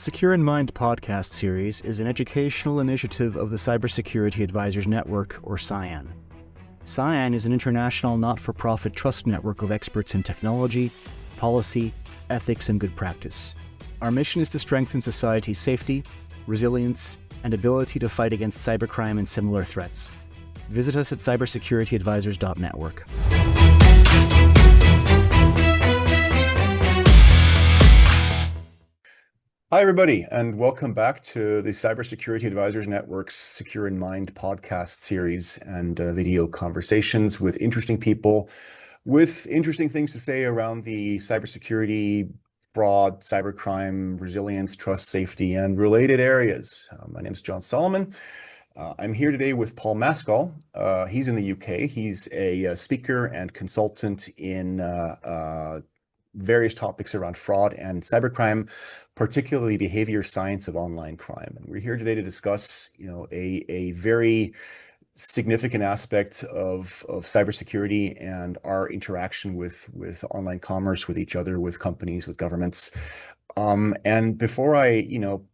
Secure in Mind podcast series is an educational initiative of the Cybersecurity Advisors Network, or CyAN. CyAN is an international not-for-profit trust network of experts in technology, policy, ethics, and good practice. Our mission is to strengthen society's safety, resilience, and ability to fight against cybercrime and similar threats. Visit us at cybersecurityadvisors.network. Hi, everybody, and welcome back to the Cybersecurity Advisors Network's Secure in Mind podcast series and video conversations with interesting people with interesting things to say around the cybersecurity, fraud, cybercrime, resilience, trust, safety, and related areas. My name is John Solomon. I'm here today with Paul Maskall. He's in the UK. He's a speaker and consultant in various topics around fraud and cybercrime, particularly behavior science of online crime. And we're here today to discuss, a very significant aspect of cybersecurity and our interaction with online commerce, with each other, with companies, with governments. And before I,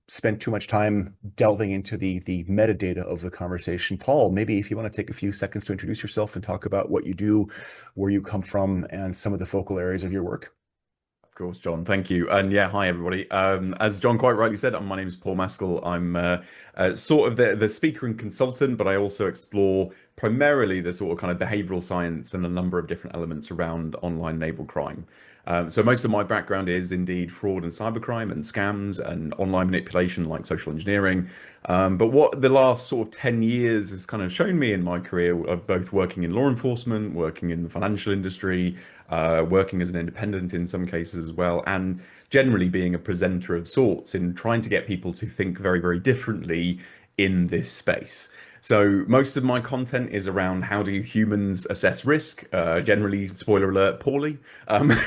spend too much time delving into the metadata of the conversation, Paul, maybe if you want to take a few seconds to introduce yourself and talk about what you do, where you come from, and some of the focal areas of your work. Of course, John. Thank you. And yeah, hi, everybody. As John quite rightly said, my name is Paul Maskall. I'm sort of the speaker and consultant, but I also explore primarily the sort of kind of behavioral science and a number of different elements around online-enabled crime. So most of my background is indeed fraud and cybercrime and scams and online manipulation like social engineering. But what the last sort of 10 years has kind of shown me in my career of both working in law enforcement, working in the financial industry, working as an independent in some cases as well, and generally being a presenter of sorts in trying to get people to think very, very differently in this space. So most of my content is around how do humans assess risk, generally, spoiler alert, poorly.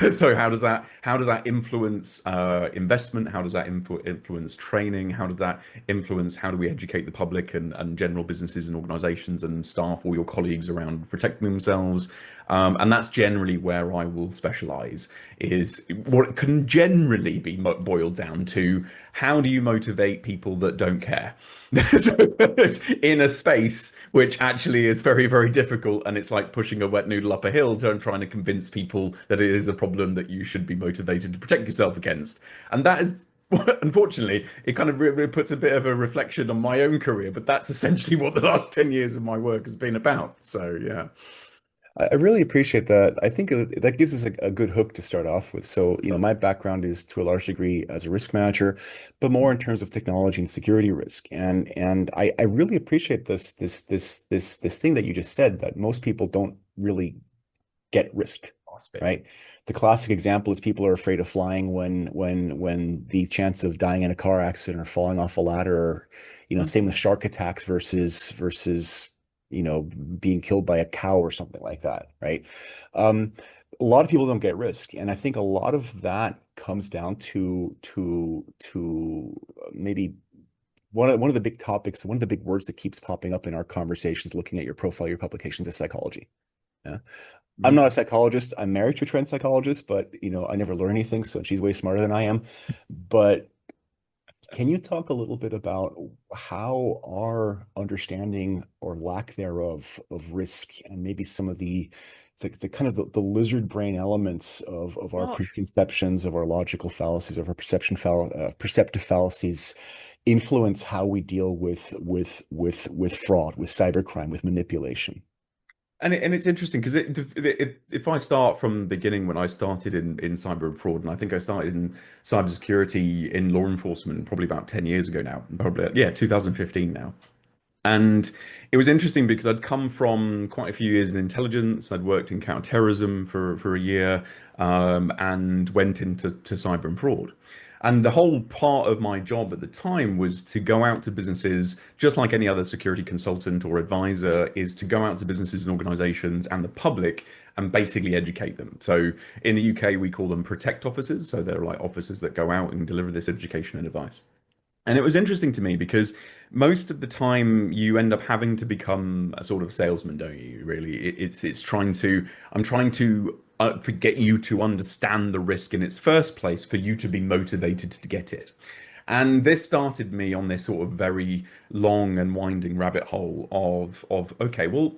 So how does that influence investment? How does that influence training? How does that influence, how do we educate the public and general businesses and organizations and staff or your colleagues around protecting themselves? And that's generally where I will specialize, is what can generally be boiled down to: how do you motivate people that don't care? So in a space which actually is very, very difficult, and it's like pushing a wet noodle up a hill and trying to convince people that it is a problem that you should be motivated to protect yourself against. And that is, unfortunately, it kind of really puts a bit of a reflection on my own career, but that's essentially what the last 10 years of my work has been about. So, yeah. I really appreciate that. I think that gives us a good hook to start off with. So, my background is to a large degree as a risk manager, but more in terms of technology and security risk. And I really appreciate this thing that you just said, that most people don't really get risk, right? The classic example is people are afraid of flying when the chance of dying in a car accident or falling off a ladder, or, same with shark attacks versus being killed by a cow or something like that, right? A lot of people don't get risk, and I think a lot of that comes down to maybe one of the big topics, one of the big words that keeps popping up in our conversations, looking at your profile, your publications, is psychology. Yeah. I'm not a psychologist. I'm married to a trained psychologist, but I never learn anything, so she's way smarter than I am. But can you talk a little bit about how our understanding or lack thereof of risk, and maybe some of the kind of the lizard brain elements of our preconceptions, of our logical fallacies, of our perceptive fallacies, influence how we deal with fraud, with cybercrime, with manipulation? And it's interesting because if I start from the beginning, when I started in cyber and fraud, and I think I started in cybersecurity in law enforcement probably about 10 years ago now, 2015 now. And it was interesting because I'd come from quite a few years in intelligence. I'd worked in counterterrorism for a year, and went into cyber and fraud. And the whole part of my job at the time was to go out to businesses, just like any other security consultant or advisor, is to go out to businesses and organizations and the public and basically educate them. So in the UK, we call them protect officers. So they're like officers that go out and deliver this education and advice. And it was interesting to me because most of the time you end up having to become a sort of salesman, don't you? Really, I'm trying to get you to understand the risk in its first place for you to be motivated to get it. And this started me on this sort of very long and winding rabbit hole of okay, well,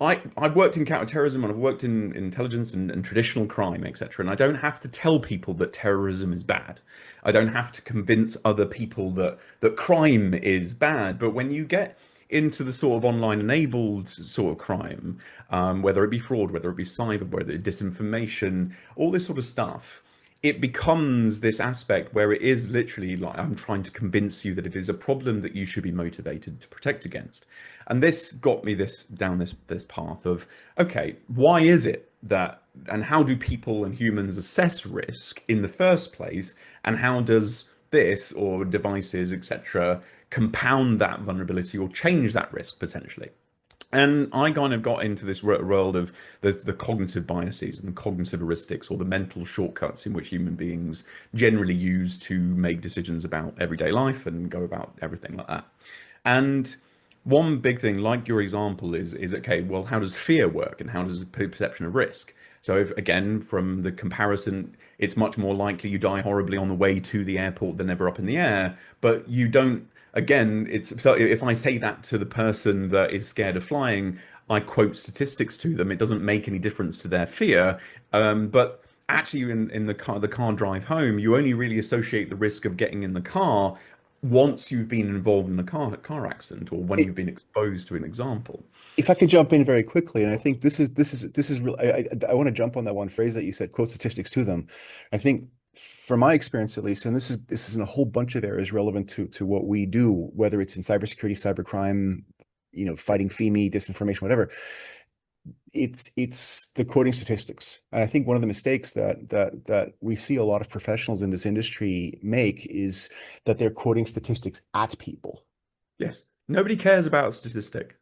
I've worked in counterterrorism and I've worked in intelligence and traditional crime, etc. And I don't have to tell people that terrorism is bad. I don't have to convince other people that crime is bad. But when you get into the sort of online enabled sort of crime, whether it be fraud, whether it be cyber, whether it be disinformation, all this sort of stuff, it becomes this aspect where it is literally like I'm trying to convince you that it is a problem that you should be motivated to protect against. And this got me down this path of, okay, why is it that, and how do people and humans assess risk in the first place, and how does this or devices, etc., compound that vulnerability or change that risk potentially? And I kind of got into this world of the cognitive biases and the cognitive heuristics, or the mental shortcuts in which human beings generally use to make decisions about everyday life and go about everything like that. And one big thing, like your example, is okay, well, how does fear work and how does the perception of risk? So if, again, from the comparison, it's much more likely you die horribly on the way to the airport than ever up in the air, but you don't. Again, so if I say that to the person that is scared of flying, I quote statistics to them. It doesn't make any difference to their fear. But actually, in the car drive home, you only really associate the risk of getting in the car once you've been involved in a car accident, or when you've been exposed to an example. If I could jump in very quickly, and I think this is real. I want to jump on that one phrase that you said, quote statistics to them. I think, from my experience at least, and this is in a whole bunch of areas relevant to what we do, whether it's in cybersecurity, cybercrime, fighting FEMI, disinformation, whatever. It's the quoting statistics. And I think one of the mistakes that we see a lot of professionals in this industry make is that they're quoting statistics at people. Yes, nobody cares about statistic.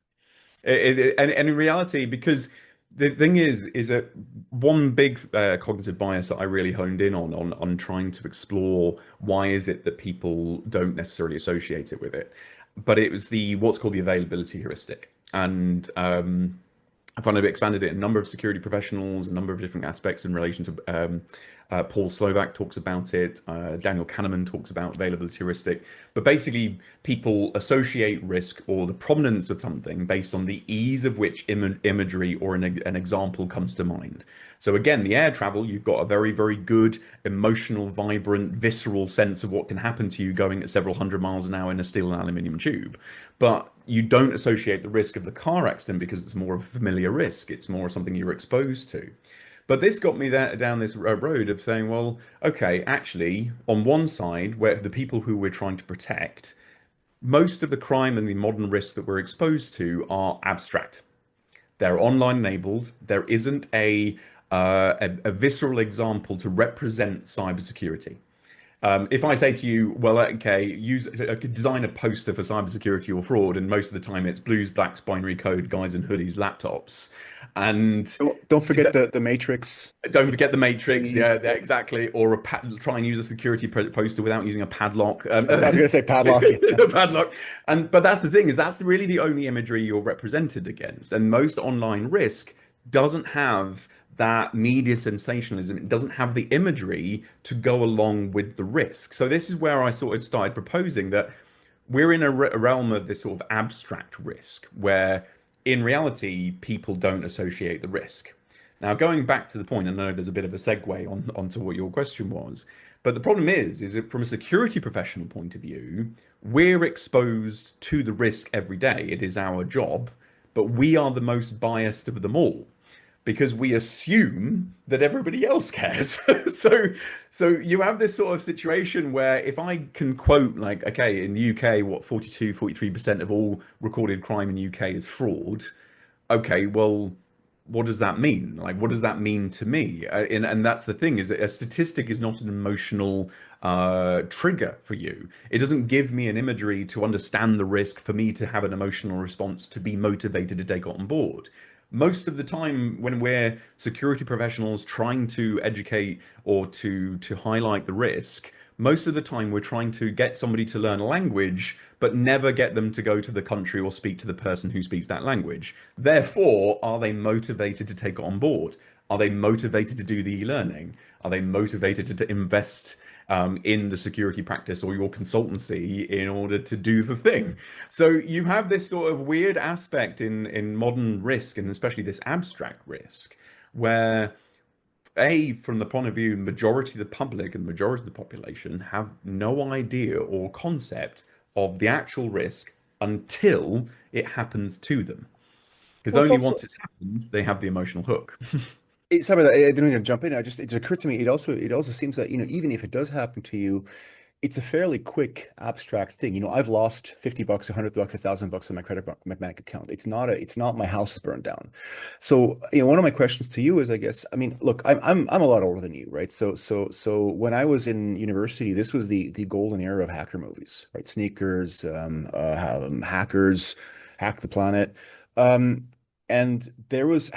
And in reality, because the thing is that one big cognitive bias that I really honed in on trying to explore why is it that people don't necessarily associate it with it, but it was what's called the availability heuristic. And I've kind of expanded it in a number of security professionals, a number of different aspects in relation to Paul Slovak talks about it, Daniel Kahneman talks about availability heuristic, but basically people associate risk or the prominence of something based on the ease of which imagery or an example comes to mind. So again, the air travel, you've got a very, very good, emotional, vibrant, visceral sense of what can happen to you going at several hundred miles an hour in a steel and aluminium tube. But you don't associate the risk of the car accident because it's more of a familiar risk. It's more something you're exposed to. But this got me down this road of saying, well, okay, actually, on one side, where the people who we're trying to protect, most of the crime and the modern risks that we're exposed to are abstract. They're online enabled. There isn't a visceral example to represent cybersecurity. If I say to you, well, okay, design a poster for cybersecurity or fraud, and most of the time it's blues, blacks, binary code, guys in hoodies, laptops, and don't forget the Matrix. Don't forget the Matrix, yeah, exactly. Or try and use a security poster without using a padlock. I was going to say padlock. Padlock, but that's the thing, is that's really the only imagery you're represented against, and most online risk doesn't have that media sensationalism. It doesn't have the imagery to go along with the risk. So this is where I sort of started proposing that we're in a realm of this sort of abstract risk, where in reality, people don't associate the risk. Now, going back to the point, I know there's a bit of a segue onto what your question was, but the problem is that from a security professional point of view, we're exposed to the risk every day. It is our job, but we are the most biased of them all, because we assume that everybody else cares. so you have this sort of situation where if I can quote, like, okay, in the UK, what, 43% of all recorded crime in the UK is fraud. Okay, well, what does that mean? Like, what does that mean to me? And that's the thing, is that a statistic is not an emotional trigger for you. It doesn't give me an imagery to understand the risk for me to have an emotional response to be motivated to take it on board. Most of the time when we're security professionals trying to educate or to highlight the risk, most of the time we're trying to get somebody to learn a language, but never get them to go to the country or speak to the person who speaks that language. Therefore, are they motivated to take it on board? Are they motivated to do the e-learning? Are they motivated to invest in the security practice or your consultancy in order to do the thing? So you have this sort of weird aspect in modern risk, and especially this abstract risk, where from the point of view, majority of the public and the majority of the population have no idea or concept of the actual risk until it happens to them. Because Well, it's only also once it's happened, they have the emotional hook. sorry about that. I didn't mean to jump in. It occurred to me. It also seems that even if it does happen to you, it's a fairly quick abstract thing. I've lost $50, $100, $1,000 on my my bank account. It's not my house is burned down. So, one of my questions to you is, I guess, I mean, look, I'm a lot older than you, right? So when I was in university, this was the golden era of hacker movies, right? Sneakers, hackers, hack the planet. Um, and there was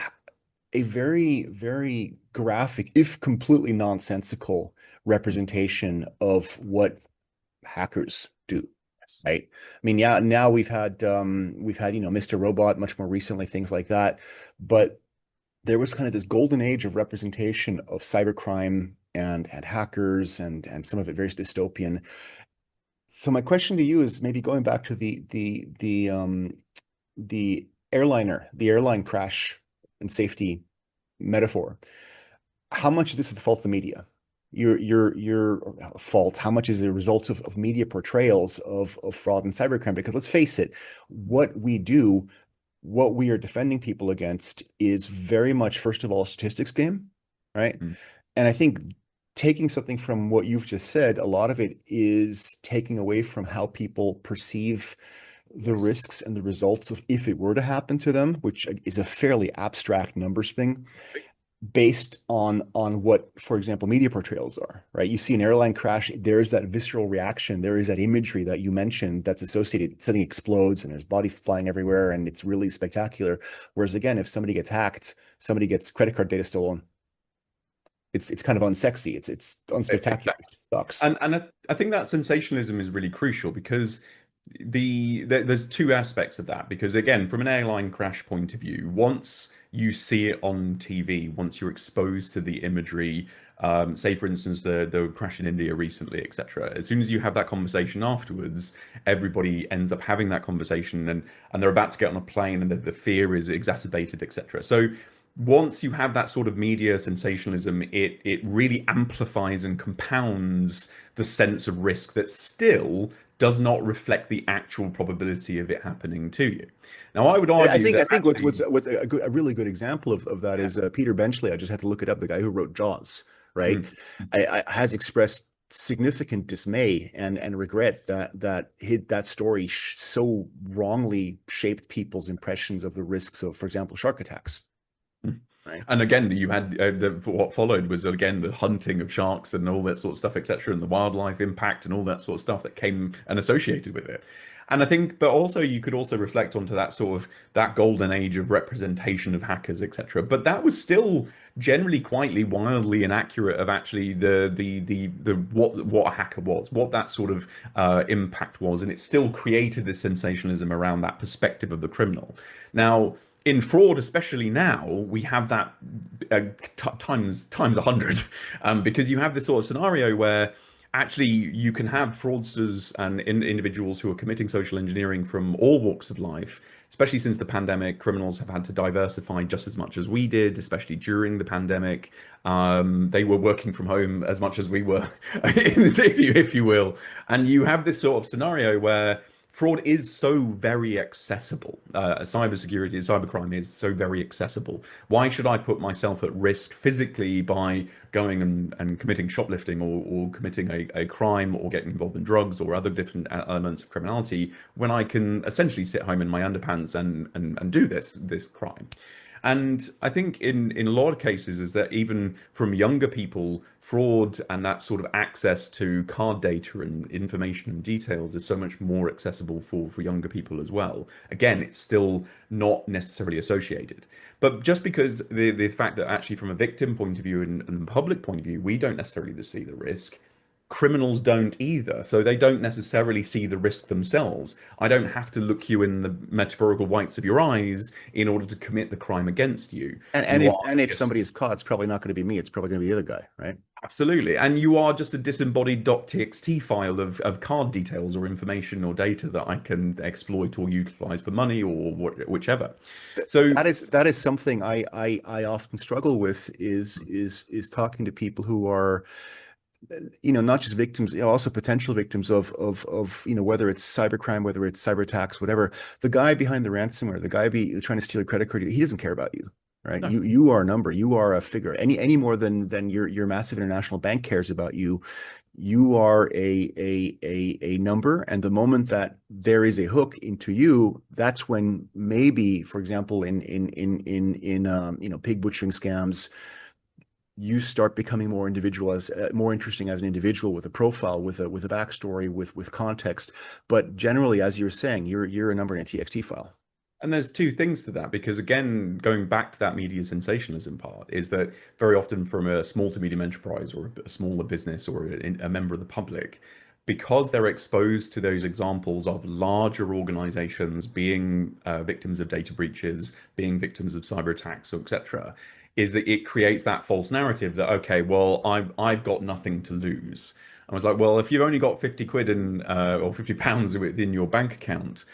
a very, very graphic, if completely nonsensical, representation of what hackers do. Yes. Right. I mean, yeah, now we've had, Mr. Robot much more recently, things like that. But there was kind of this golden age of representation of cybercrime and hackers and some of it very dystopian. So my question to you is maybe going back to the airline crash and safety metaphor. How much of this is the fault of the media? Your fault. How much is the result of media portrayals of fraud and cybercrime? Because let's face it, what we do, what we are defending people against is very much, first of all, a statistics game, right? Mm. And I think taking something from what you've just said, a lot of it is taking away from how people perceive the risks and the results of if it were to happen to them, which is a fairly abstract numbers thing based on what, for example, media portrayals are, right? You see an airline crash, there's that visceral reaction, there is that imagery that you mentioned that's associated, something explodes and there's body flying everywhere and it's really spectacular. Whereas again, if somebody gets hacked, somebody gets credit card data stolen, it's kind of unsexy, it's unspectacular, Exactly. it sucks. And I think that sensationalism is really crucial because there's two aspects of that. Because again, from an airline crash point of view, once you see it on TV, once you're exposed to the imagery, say for instance the crash in India recently, etc. As soon as you have that conversation afterwards, everybody ends up having that conversation, and they're about to get on a plane, and the fear is exacerbated, etc. So once you have that sort of media sensationalism, it really amplifies and compounds the sense of risk that still does not reflect the actual probability of it happening to you. Now, I would I argue think that I think what's actually, what's a really good example of that is Peter Benchley. I just had to look it up. The guy who wrote Jaws, right, mm, has expressed significant dismay and regret that story so wrongly shaped people's impressions of the risks of, for example, shark attacks. mm. Right. And again, you had what followed was again the hunting of sharks and all that sort of stuff, etc., and the wildlife impact and all that sort of stuff that came and associated with it. And I think, but also you could also reflect onto that sort of that golden age of representation of hackers, etc. But that was still generally quietly, wildly inaccurate of actually the what a hacker was, what that sort of impact was, and it still created this sensationalism around that perspective of the criminal. Now, in fraud, especially now, we have that times 100, because you have this sort of scenario where actually you can have fraudsters and individuals who are committing social engineering from all walks of life. Especially since the pandemic, criminals have had to diversify just as much as we did, especially during the pandemic. They were working from home as much as we were, if you will. And you have this sort of scenario where fraud is so very accessible. Cybersecurity and cybercrime is so very accessible. Why should I put myself at risk physically by going and committing shoplifting or committing a crime or getting involved in drugs or other different elements of criminality when I can essentially sit home in my underpants and do this crime? And I think in a lot of cases is that even from younger people, fraud and that sort of access to card data and information and details is so much more accessible for younger people as well. Again, it's still not necessarily associated. But just because the fact that actually from a victim point of view and public point of view, we don't necessarily see the risk, Criminals don't either, so they don't necessarily see the risk themselves. I don't have to look you in the metaphorical whites of your eyes in order to commit the crime against you. And You if are somebody is just caught, it's probably not going to be me. It's probably going to be the other guy, right? absolutely, and you are just a disembodied .txt file of card details or information or data that I can exploit or utilize for money or whichever. So That is something I often struggle with is talking to people who are, not just victims, also potential victims of whether it's cybercrime, whether it's cyber attacks, whatever. The guy behind the ransomware, the guy trying to steal a credit card, he doesn't care about you, right? no. You are a number, you are a figure. Any more than your massive international bank cares about you. You are a number, and the moment that there is a hook into you, that's when maybe, for example, in pig butchering scams, you start becoming more more interesting as an individual with a profile, with a backstory, with context. But generally, as you're saying, you're a number in a TXT file. And there's two things to that, because again, going back to that media sensationalism part, is that very often from a small to medium enterprise or a smaller business or a member of the public, because they're exposed to those examples of larger organizations being victims of data breaches, being victims of cyber attacks, etc., is that it creates that false narrative that, okay, well, I've got nothing to lose. I was like, well, if you've only got 50 quid in or 50 pounds within your bank account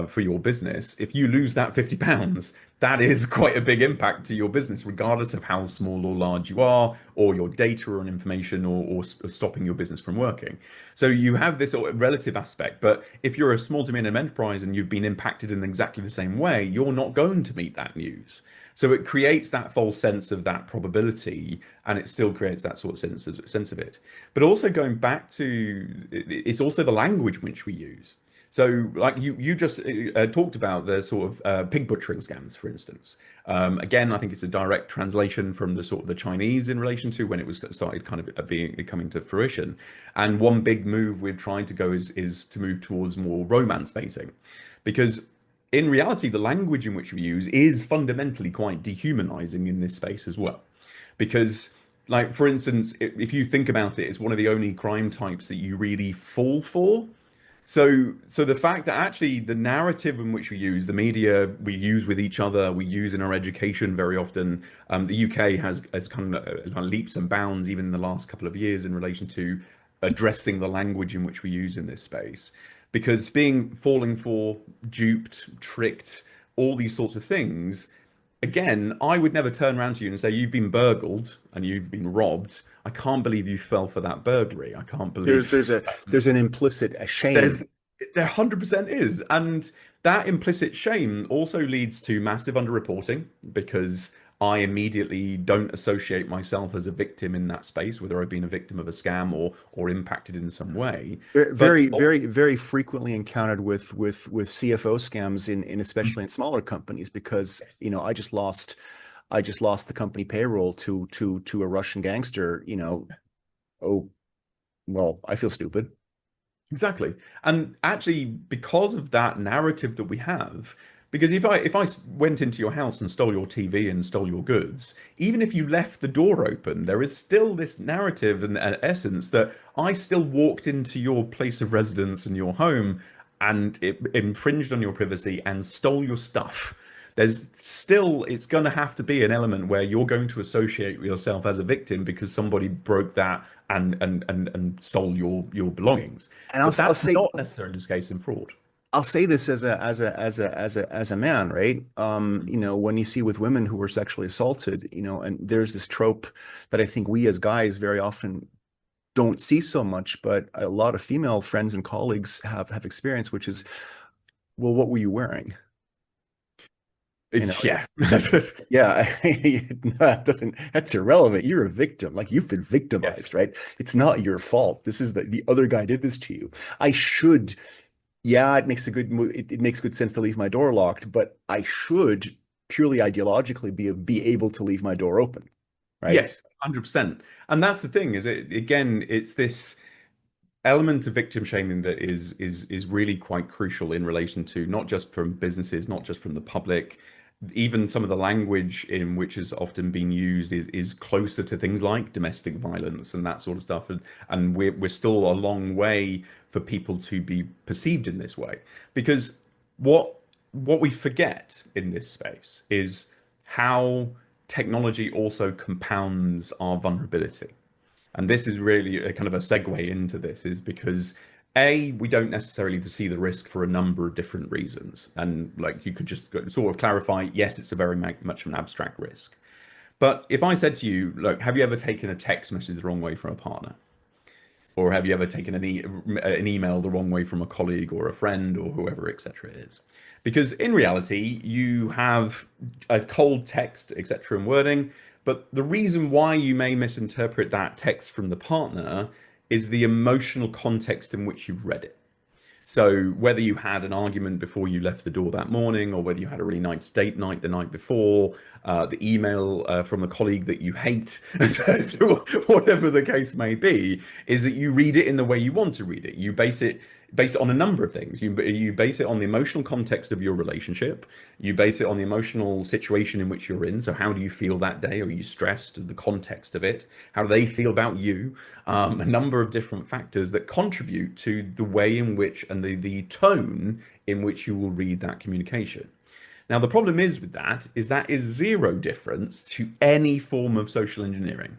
for your business, if you lose that 50 pounds, that is quite a big impact to your business, regardless of how small or large you are, or your data or information, or stopping your business from working. So you have this relative aspect. But if you're a small to medium enterprise and you've been impacted in exactly the same way, you're not going to meet that news. So it creates that false sense of that probability, and it still creates that sort of sense of it. But also going back to, it's also the language which we use. So like you just talked about the sort of pig butchering scams, for instance. Again, I think it's a direct translation from the sort of the Chinese in relation to when it was started kind of coming to fruition. And one big move we're trying to go is to move towards more romance baiting, because in reality, the language in which we use is fundamentally quite dehumanizing in this space as well. Because, like, for instance, if you think about it, it's one of the only crime types that you really fall for. So the fact that actually the narrative in which we use, the media we use with each other, we use in our education very often. The UK has kind of leaps and bounds even in the last couple of years in relation to addressing the language in which we use in this space. Because falling for, duped, tricked, all these sorts of things, again, I would never turn around to you and say, you've been burgled and you've been robbed. I can't believe you fell for that burglary. I can't believe There's an implicit shame. There 100% is. And that implicit shame also leads to massive underreporting, because I immediately don't associate myself as a victim in that space, whether I've been a victim of a scam or impacted in some way. Very frequently encountered with CFO scams in especially in smaller companies, because I just lost the company payroll to a Russian gangster. Oh, well, I feel stupid. Exactly. And actually, because of that narrative that we have, because if I went into your house and stole your TV and stole your goods, even if you left the door open, there is still this narrative and essence that I still walked into your place of residence and your home and it infringed on your privacy and stole your stuff. There's still, it's going to have to be an element where you're going to associate yourself as a victim because somebody broke that and stole your belongings. And But that's not necessarily the case in fraud. I'll say this as a man, right? When you see with women who were sexually assaulted, and there's this trope that I think we as guys very often don't see so much, but a lot of female friends and colleagues have experienced, which is, well, what were you wearing? Yeah. Yeah, that's irrelevant. You're a victim. Like, you've been victimized, Yes. right? It's not your fault. This is the other guy did this to you. Yeah, it makes it makes good sense to leave my door locked, but I should purely ideologically be able to leave my door open, right? Yes, 100%. And that's the thing, is it again, it's this element of victim shaming that is really quite crucial in relation to not just from businesses, not just from the public. even some of the language in which has often been used is closer to things like domestic violence and that sort of stuff, and we're still a long way for people to be perceived in this way, because what we forget in this space is how technology also compounds our vulnerability. And this is really a kind of a segue into this, is because we don't necessarily see the risk for a number of different reasons. And like you could just sort of clarify, yes, it's a very much an abstract risk. But if I said to you, look, have you ever taken a text message the wrong way from a partner? Or have you ever taken an email the wrong way from a colleague or a friend or whoever, etc. it is? Because in reality, you have a cold text, etc. and wording, but the reason why you may misinterpret that text from the partner is the emotional context in which you've read it. So whether you had an argument before you left the door that morning, or whether you had a really nice date night the night before, the email from a colleague that you hate, whatever the case may be, is that you read it in the way you want to read it. You base it on a number of things. You base it on the emotional context of your relationship. You base it on the emotional situation in which you're in. So how do you feel that day? Are you stressed? The context of it. How do they feel about you? A number of different factors that contribute to the way in which and the tone in which you will read that communication. Now, the problem is with that is zero difference to any form of social engineering.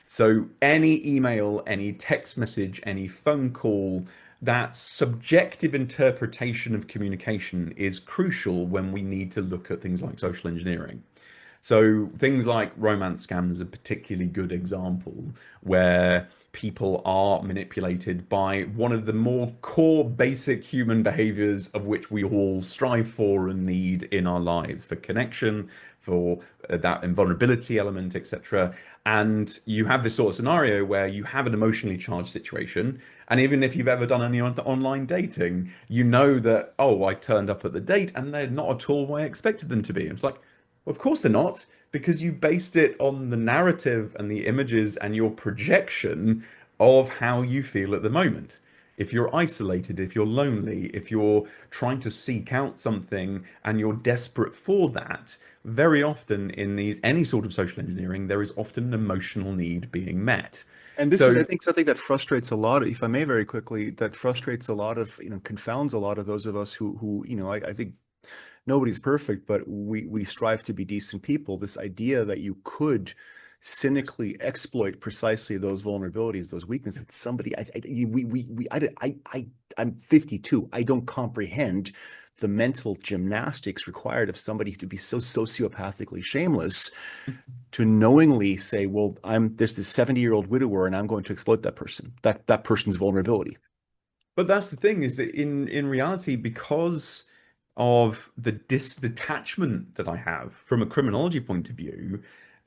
So any email, any text message, any phone call, that subjective interpretation of communication is crucial when we need to look at things like social engineering. So things like romance scams are a particularly good example, where people are manipulated by one of the more core basic human behaviors of which we all strive for and need in our lives, for connection, for that invulnerability element, etc. And you have this sort of scenario where you have an emotionally charged situation. And even if you've ever done any online dating, you know that, oh, I turned up at the date and they're not at all what I expected them to be. And it's like, well, of course they're not, because you based it on the narrative and the images and your projection of how you feel at the moment. If you're isolated, if you're lonely, if you're trying to seek out something and you're desperate for that, very often in any sort of social engineering, there is often an emotional need being met. And this is, I think, something that frustrates a lot, if I may very quickly, that frustrates a lot of, confounds a lot of those of us who I think nobody's perfect, but we strive to be decent people. This idea that you could cynically exploit precisely those vulnerabilities, those weaknesses. Somebody, I'm 52. I don't comprehend the mental gymnastics required of somebody to be so sociopathically shameless to knowingly say, well, there's this 70-year-old widower and I'm going to exploit that person, that person's vulnerability. But that's the thing, is that in reality, because of the detachment that I have from a criminology point of view,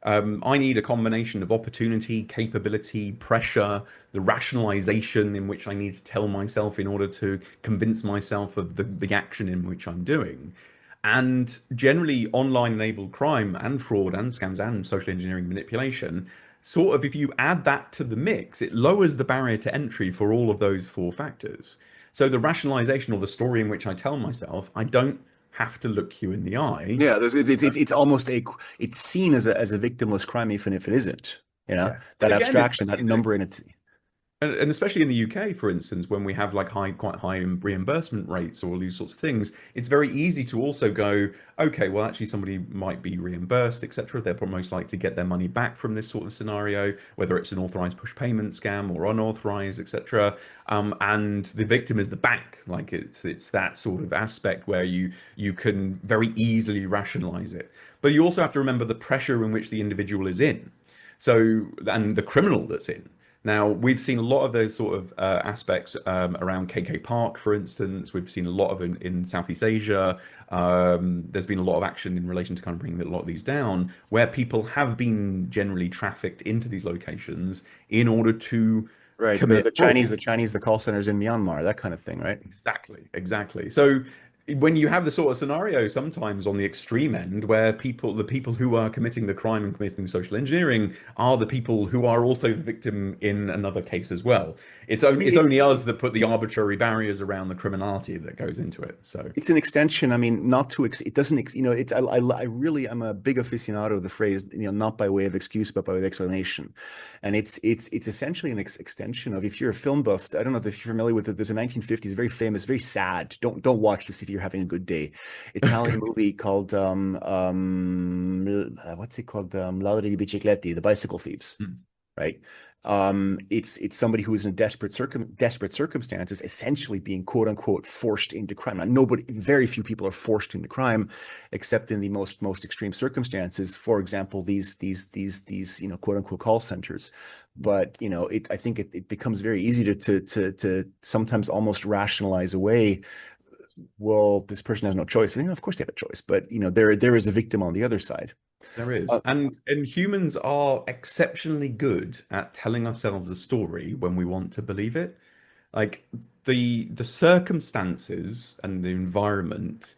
I need a combination of opportunity, capability, pressure, the rationalization in which I need to tell myself in order to convince myself of the action in which I'm doing. And generally, online enabled crime and fraud and scams and social engineering manipulation, sort of, if you add that to the mix, it lowers the barrier to entry for all of those four factors. So the rationalization, or the story in which I tell myself, I don't have to look you in the eye. Yeah, it's almost it's seen as a victimless crime, even if it isn't. Yeah. That Again, abstraction, that number in it. And especially in the UK, for instance, when we have like quite high reimbursement rates or all these sorts of things, it's very easy to also go, okay, well, actually somebody might be reimbursed, etc. They'll most likely get their money back from this sort of scenario, whether it's an authorized push payment scam or unauthorized, etc. And the victim is the bank. Like it's that sort of aspect where you can very easily rationalize it. But you also have to remember the pressure in which the individual is in. So, and the criminal that's in. Now, we've seen a lot of those sort of aspects around KK Park, for instance. We've seen a lot of in Southeast Asia. There's been a lot of action in relation to kind of bringing a lot of these down, where people have been generally trafficked into these locations in order to commit the Chinese, the call centers in Myanmar, that kind of thing, right? Exactly. So when you have the sort of scenario sometimes on the extreme end where the people who are committing the crime and committing social engineering are the people who are also the victim in another case as well. I mean, It's only us that put the arbitrary barriers around the criminality that goes into it. So it's an extension. I mean, not to it doesn't. It's I really am a big aficionado of the phrase. Not by way of excuse, but by way of explanation. And it's essentially an extension of, if you're a film buff. I don't know if you're familiar with it. There's a 1950s very famous, very sad. Don't watch this if you're having a good day. Italian movie called what's it called? Ladri di Bicicletti, the Bicycle Thieves. Right. It's somebody who is in desperate circumstances, essentially being quote unquote forced into crime. Now, very few people are forced into crime, except in the most extreme circumstances. For example, these quote unquote call centers. But I think it becomes very easy to sometimes almost rationalize away. Well, this person has no choice. And, of course they have a choice, but there is a victim on the other side. There is. And humans are exceptionally good at telling ourselves a story when we want to believe it. Like the circumstances and the environment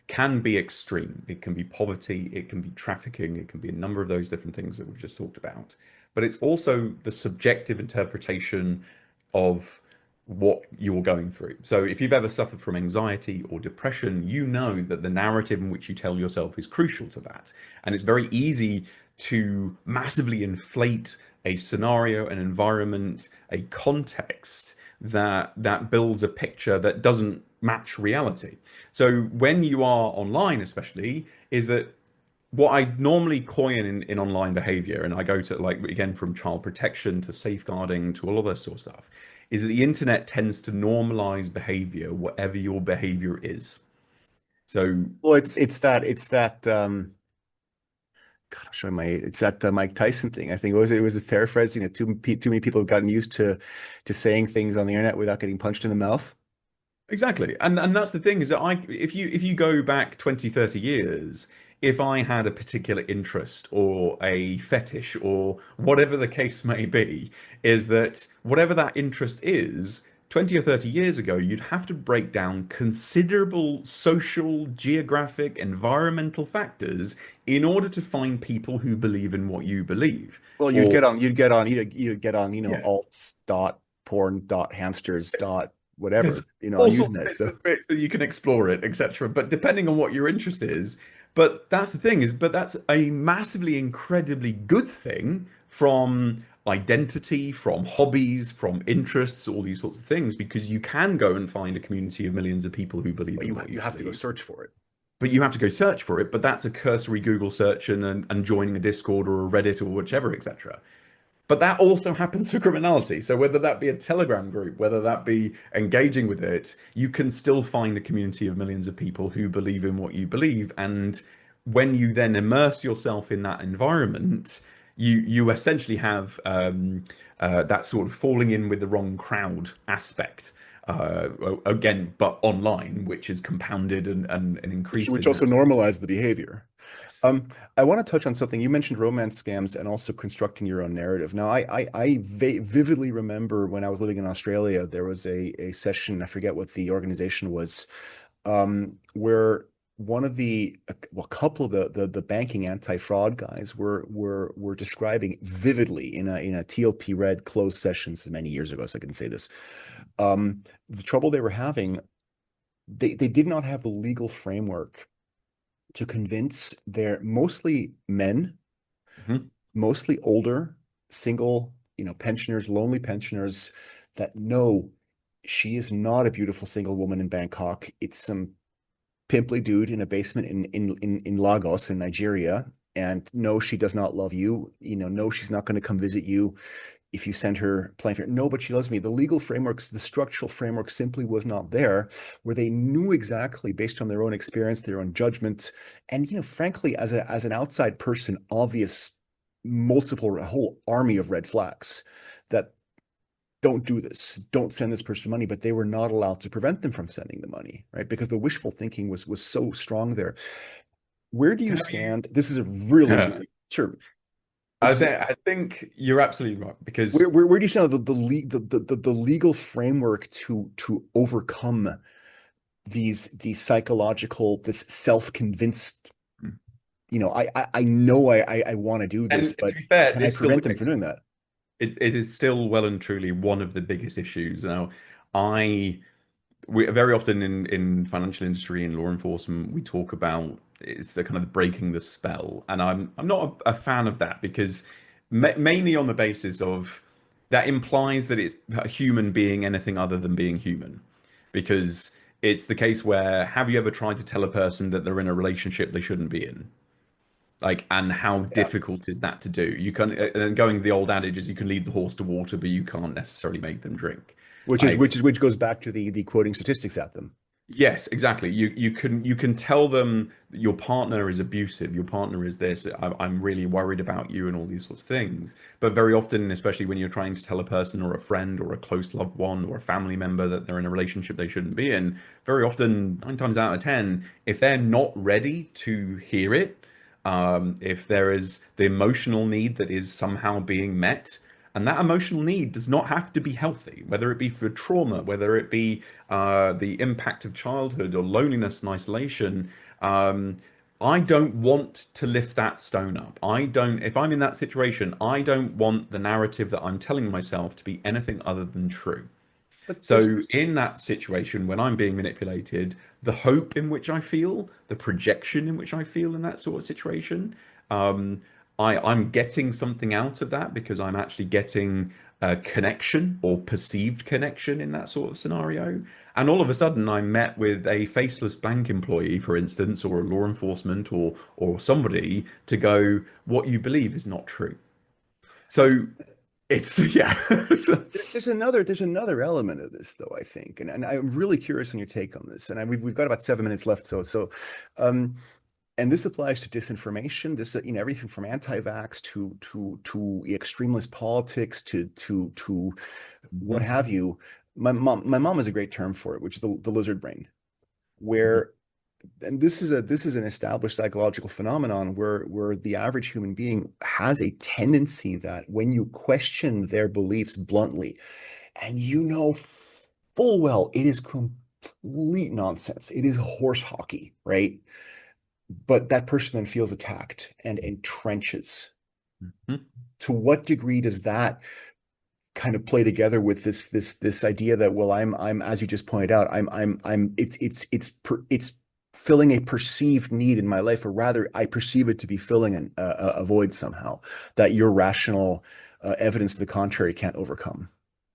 can be extreme. It can be poverty, it can be trafficking, it can be a number of those different things that we've just talked about. But it's also the subjective interpretation of what you're going through. So if you've ever suffered from anxiety or depression, you know that the narrative in which you tell yourself is crucial to that. And it's very easy to massively inflate a scenario, an environment, a context that builds a picture that doesn't match reality. So when you are online, especially, is that what I normally coin in online behavior, and I go to, like, again, from child protection to safeguarding to all of this sort of stuff, is that the internet tends to normalize behavior, whatever your behavior is. So, well, it's that God, I'm showing it's that Mike Tyson thing. I think it was a paraphrasing that too many people have gotten used to saying things on the internet without getting punched in the mouth. exactly. And that's the thing, is that if you go back 20, 30 years, if I had a particular interest or a fetish or whatever the case may be, is that whatever that interest is, 20 or 30 years ago, you'd have to break down considerable social, geographic, environmental factors in order to find people who believe in what you believe. Well, Or, you'd get on yeah, alts dot porn dot hamsters dot whatever, there's on all sorts of Usenet. bits So and bits that you can explore it, etc. But depending on what your interest is, but that's the thing, but that's a massively, incredibly good thing from identity, from hobbies, from interests, all these sorts of things, because you can go and find a community of millions of people who believe in what you you have to go believe. search for it. But you have to go search for it. But that's a cursory Google search and joining a Discord or a Reddit or whichever, etc. But that also happens for criminality. So whether that be a Telegram group, whether that be engaging with it, you can still find a community of millions of people who believe in what you believe. And when you then immerse yourself in that environment, you essentially have that sort of falling in with the wrong crowd aspect. Again, but online, which is compounded and increased. Which also normalized the behavior. Yes. I want to touch on something. You mentioned romance scams and also constructing your own narrative. Now, I vividly remember when I was living in Australia, there was a session, I forget what the organization was, where one of a couple of the banking anti-fraud guys were describing vividly in a TLP Red closed sessions many years ago, so I can say this. The trouble they were having, they did not have the legal framework to convince their mostly men, mostly older, single, pensioners, lonely pensioners, that no, she is not a beautiful single woman in Bangkok. It's some pimply dude in a basement in Lagos in Nigeria. And no, she does not love you. No, she's not going to come visit you if you send her playing for no, but she loves me. The legal frameworks, the structural framework simply was not there, where they knew exactly, based on their own experience, their own judgment, and frankly, as an outside person, obvious a whole army of red flags that don't do this, don't send this person money, but they were not allowed to prevent them from sending the money, right? Because the wishful thinking was so strong there. Where do you stand? This is a really, really sure. I think you're absolutely right, because where do you stand on the legal framework to overcome these psychological, this self-convinced, Mm. I know I want to do this, And to but be fair, can I it's still the prevent them from case. doing that? It is still well and truly one of the biggest issues. Now, I we very often in financial industry and law enforcement we talk about it's the kind of breaking the spell, and I'm not a fan of that because mainly on the basis of that implies that it's a human being anything other than being human, because it's the case where have you ever tried to tell a person that they're in a relationship they shouldn't be in? Like, and how Yeah. difficult is that to do? You can, and going the old adage is you can lead the horse to water, but you can't necessarily make them drink. Like, Which goes back to the quoting statistics at them. yes, exactly. You can tell them that your partner is abusive, your partner is this. I'm really worried about you, and all these sorts of things. But very often, especially when you're trying to tell a person or a friend or a close loved one or a family member that they're in a relationship they shouldn't be in, very often, 9 times out of 10, if they're not ready to hear it, if there is the emotional need that is somehow being met, and that emotional need does not have to be healthy, whether it be for trauma, whether it be the impact of childhood or loneliness and isolation. I don't want to lift that stone up. I don't, if I'm in that situation, I don't want the narrative that I'm telling myself to be anything other than true. But So in that situation, when I'm being manipulated, the hope in which I feel, the projection in which I feel in that sort of situation, um, I'm getting something out of that because I'm actually getting a connection or perceived connection in that sort of scenario. And all of a sudden, I'm met with a faceless bank employee, for instance, or a law enforcement or somebody to go, what you believe is not true. So it's yeah. there's another element of this though, I think, and I'm really curious on your take on this. And we've got about 7 minutes left, um, and this applies to disinformation. This, everything from anti-vax to extremist politics to what Mhm, have you. My mom has a great term for it, which is the lizard brain, mhm, where and this is an established psychological phenomenon where the average human being has a tendency that when you question their beliefs bluntly, and full well it is complete nonsense, it is horse hockey, right? But that person then feels attacked and entrenches. mhm. To what degree does that kind of play together with this idea that, well, I'm as you just pointed out, I'm it's filling a perceived need in my life, or rather I perceive it to be filling a void somehow that your rational evidence to the contrary can't overcome.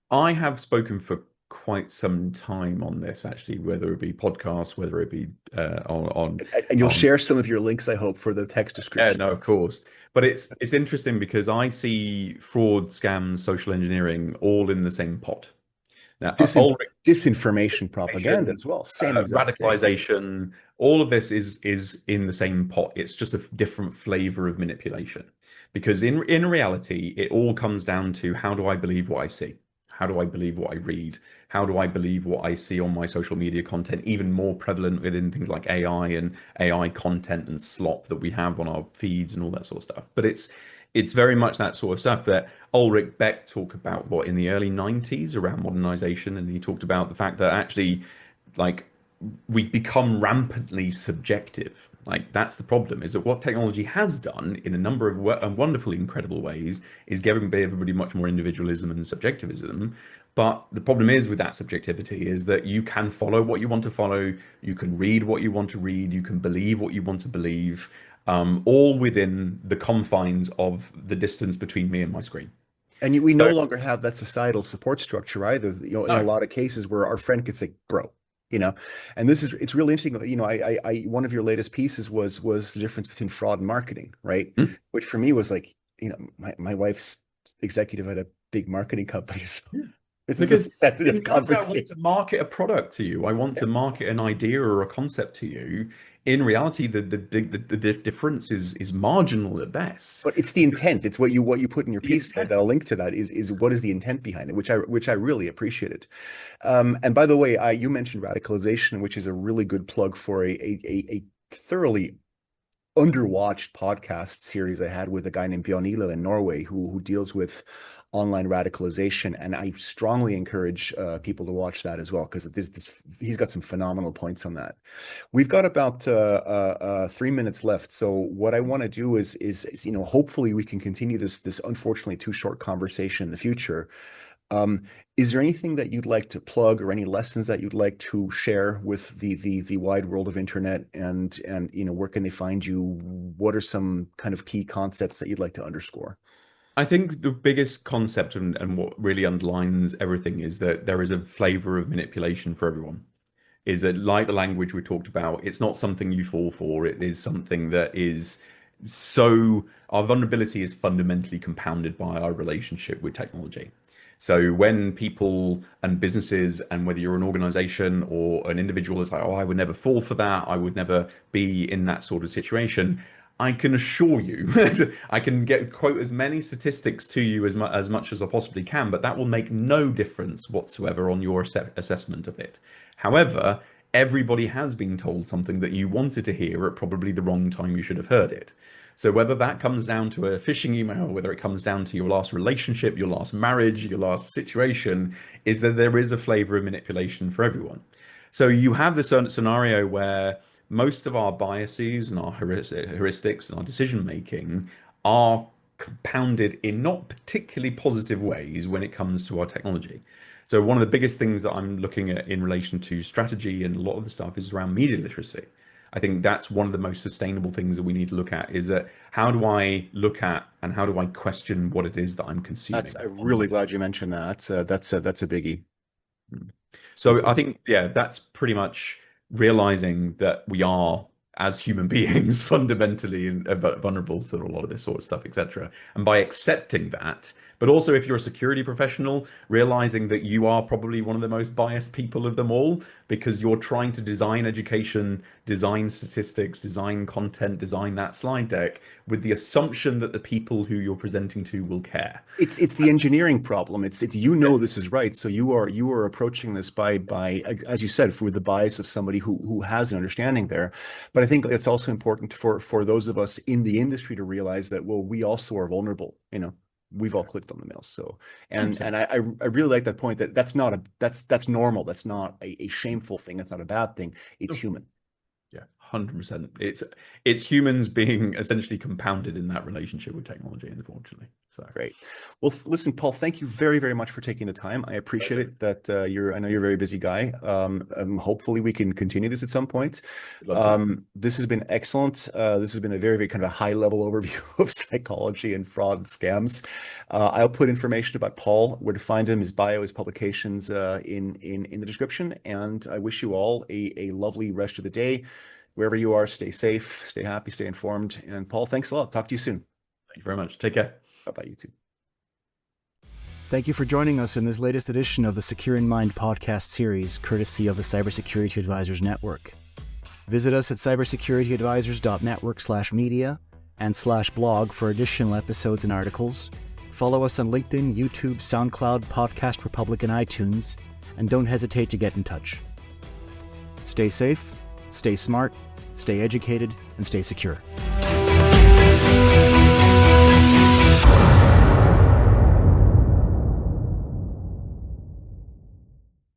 I have spoken for quite some time on this, actually, whether it be podcasts, whether it be And you'll on share some of your links, I hope, for the text yeah, description. no, of course. But it's interesting because I see fraud, scams, social engineering all in the same pot. Now, Disinf Ulrich Disinformation propaganda information, as well, same exact thing. radicalization, all of this is in the same pot. It's just a different flavor of manipulation. Because in reality, it all comes down to how do I believe what I see? How do I believe what I read? How do I believe what I see on my social media content? Even more prevalent within things like AI and AI content and slop that we have on our feeds and all that sort of stuff. But it's very much that sort of stuff that Ulrich Beck talked about what in the early 90s around modernization, and he talked about the fact that actually like we become rampantly subjective. Like that's the problem, is that what technology has done in a number of wonderfully incredible ways is giving everybody much more individualism and subjectivism. But the problem is with that subjectivity is that you can follow what you want to follow, you can read what you want to read, you can believe what you want to believe, all within the confines of the distance between me and my screen. And we no So longer have that societal support structure either. In a no. lot of cases where our friend could say, "Bro," you know, and it's really interesting. One of your latest pieces was the difference between fraud and marketing, right? Hmm? Which for me was like, my wife's executive at a big marketing company, so Yeah. this is a Because in sensitive reality, I want conversation. to market a product to you. I want to market an idea or a concept to you. In reality, the difference is marginal at best. But it's the intent. Because It's what you put in your the piece that intent, I'll link to, that is what is the intent behind it, which I really appreciated. And by the way, you mentioned radicalization, which is a really good plug for a thoroughly underwatched podcast series I had with a guy named Bjørn Ile in Norway, who deals with online radicalization. And I strongly encourage people to watch that as well, because he's got some phenomenal points on that. We've got about 3 minutes left. So what I want to do is hopefully we can continue this unfortunately too short conversation in the future. Is there anything that you'd like to plug, or any lessons that you'd like to share with the wide world of internet, and where can they find you? What are some kind of key concepts that you'd like to underscore? I think the biggest concept and what really underlines everything is that there is a flavor of manipulation for everyone. Is that, like the language we talked about, it's not something you fall for. It is something that is so, our vulnerability is fundamentally compounded by our relationship with technology. So when people and businesses, and whether you're an organization or an individual, is like, oh, I would never fall for that, I would never be in that sort of situation, I can assure you, I can quote as many statistics to you as much as I possibly can, but that will make no difference whatsoever on your assessment of it. However, everybody has been told something that you wanted to hear at probably the wrong time you should have heard it. So whether that comes down to a phishing email, whether it comes down to your last relationship, your last marriage, your last situation, is that there is a flavor of manipulation for everyone. So you have this scenario where most of our biases and our heuristics and our decision making are compounded in not particularly positive ways when it comes to our technology. So one of the biggest things that I'm looking at in relation to strategy and a lot of the stuff is around media literacy. I think that's one of the most sustainable things that we need to look at, is that how do I look at and how do I question what it is that I'm consuming? I'm really glad you mentioned that. That's a biggie. So I think, yeah, that's pretty much realizing that we are, as human beings, fundamentally vulnerable to a lot of this sort of stuff, etc. And by accepting that, but also if you're a security professional, realizing that you are probably one of the most biased people of them all, because you're trying to design education, design statistics, design content, design that slide deck with the assumption that the people who you're presenting to will care. It's the engineering problem. It's this is right. So you are approaching this by as you said, with the bias of somebody who has an understanding there. But I think it's also important for those of us in the industry to realize that, well, we also are vulnerable. We've all clicked on the mail. So, and I really like that point, that's normal. That's not a shameful thing. That's not a bad thing. It's human. Yeah, 100%. It's humans being essentially compounded in that relationship with technology, unfortunately. So great. Well, listen, Paul, thank you very, very much for taking the time. I appreciate it. That I know you're a very busy guy. Hopefully we can continue this at some point. This has been excellent. This has been a very, very kind of a high level overview of psychology and fraud and scams. I'll put information about Paul, where to find him, his bio, his publications in the description. And I wish you all a lovely rest of the day. Wherever you are, stay safe, stay happy, stay informed. And Paul, thanks a lot. Talk to you soon. Thank you very much. Take care. Bye-bye, you too. Thank you for joining us in this latest edition of the Secure in Mind podcast series, courtesy of the Cybersecurity Advisors Network. Visit us at cybersecurityadvisors.network/media and /blog for additional episodes and articles. Follow us on LinkedIn, YouTube, SoundCloud, Podcast Republic, and iTunes. And don't hesitate to get in touch. Stay safe, stay smart, stay educated, and stay secure.